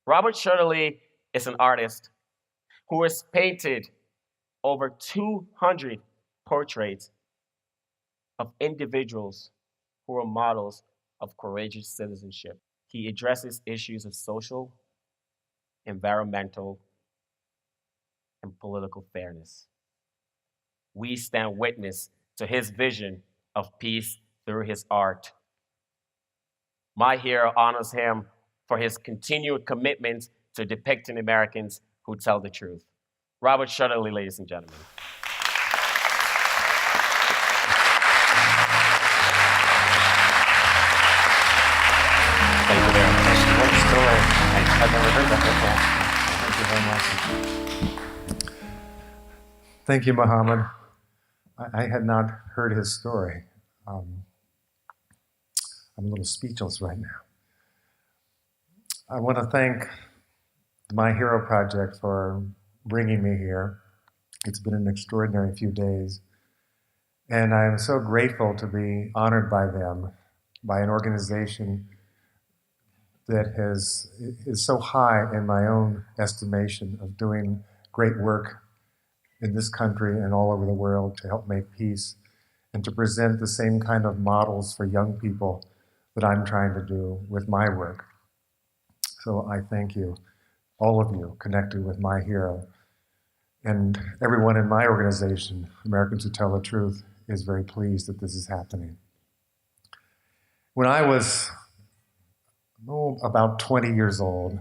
Robert Shetterly is an artist who has painted over 200 portraits of individuals who are models of courageous citizenship. He addresses issues of social, environmental, and political fairness. We stand witness to his vision of peace through his art. My hero honors him for his continued commitment to depicting Americans who tell the truth. Robert Shetterly, ladies and gentlemen. Thank you very much. What a story. I've never heard that before. Thank you very much. Thank you, Muhammad. I had not heard his story. I'm a little speechless right now. I want to thank the My Hero Project for bringing me here. It's been an extraordinary few days. And I'm so grateful to be honored by them, by an organization that is so high in my own estimation of doing great work in this country and all over the world to help make peace and to present the same kind of models for young people that I'm trying to do with my work. So I thank you, all of you connected with My Hero. And everyone in my organization, Americans Who Tell the Truth, is very pleased that this is happening. When I was about 20 years old,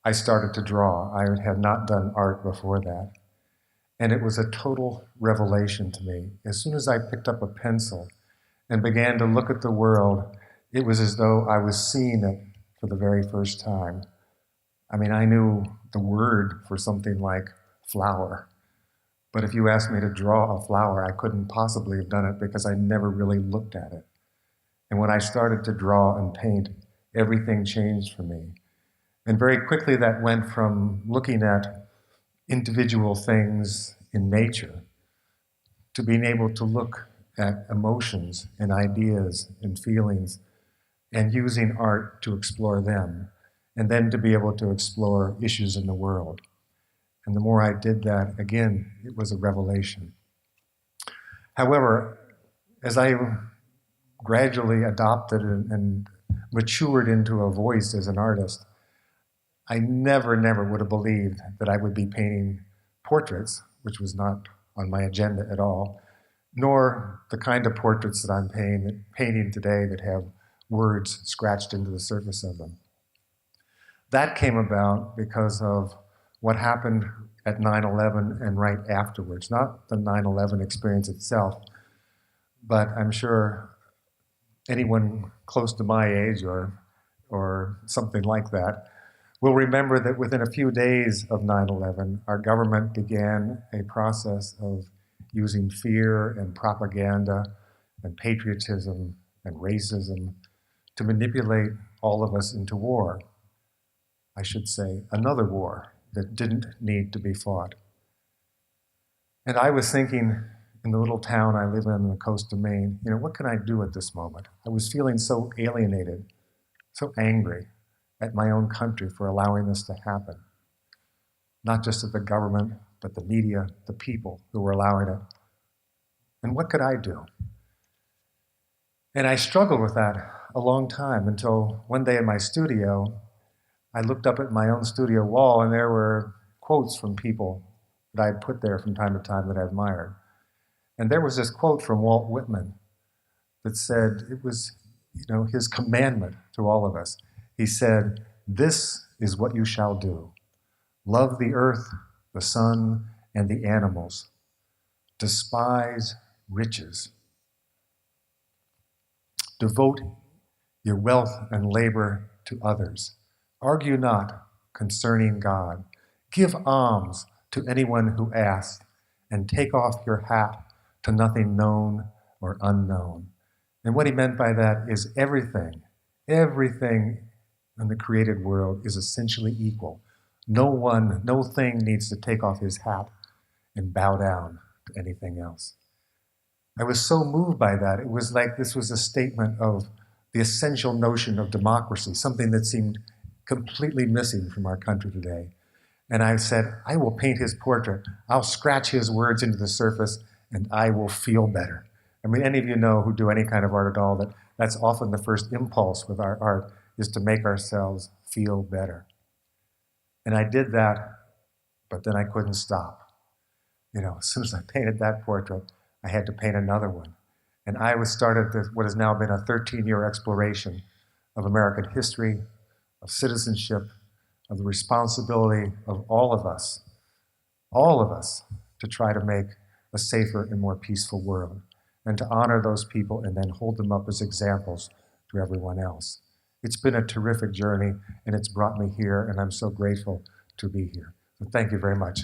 I started to draw. I had not done art before that. And it was a total revelation to me. As soon as I picked up a pencil and began to look at the world, it was as though I was seeing it for the very first time. I mean, I knew the word for something like flower. But if you asked me to draw a flower, I couldn't possibly have done it because I never really looked at it. And when I started to draw and paint, everything changed for me. And very quickly that went from looking at individual things in nature to being able to look at emotions and ideas and feelings and using art to explore them, and then to be able to explore issues in the world. And the more I did that, again, it was a revelation. However, as I gradually adopted and matured into a voice as an artist, I never would have believed that I would be painting portraits, which was not on my agenda at all, nor the kind of portraits that I'm painting today that have words scratched into the surface of them. That came about because of what happened at 9/11 and right afterwards. Not the 9/11 experience itself, but I'm sure anyone close to my age or something like that will remember that within a few days of 9/11, our government began a process of using fear and propaganda and patriotism and racism to manipulate all of us into war. I should say, another war that didn't need to be fought. And I was thinking, in the little town I live in on the coast of Maine, what can I do at this moment? I was feeling so alienated, so angry at my own country for allowing this to happen. Not just at the government, but the media, the people who were allowing it. And what could I do? And I struggled with that a long time until one day in my studio, I looked up at my own studio wall and there were quotes from people that I had put there from time to time that I admired. And there was this quote from Walt Whitman that said, it was his commandment to all of us. He said, "This is what you shall do. Love the earth, the sun, and the animals. Despise riches. Devote your wealth and labor to others. Argue not concerning God. Give alms to anyone who asks, and take off your hat to nothing known or unknown." And what he meant by that is everything in the created world is essentially equal. No thing needs to take off his hat and bow down to anything else. I was so moved by that. It was like this was a statement of the essential notion of democracy, something that seemed completely missing from our country today. And I said, I will paint his portrait. I'll scratch his words into the surface, and I will feel better. I mean, any of you know who do any kind of art at all that that's often the first impulse with our art is to make ourselves feel better. And I did that, but then I couldn't stop. You know, as soon as I painted that portrait, I had to paint another one. And I was started what has now been a 13-year exploration of American history, of citizenship, of the responsibility of all of us, to try to make a safer and more peaceful world, and to honor those people and then hold them up as examples to everyone else. It's been a terrific journey, and it's brought me here, and I'm so grateful to be here. So thank you very much.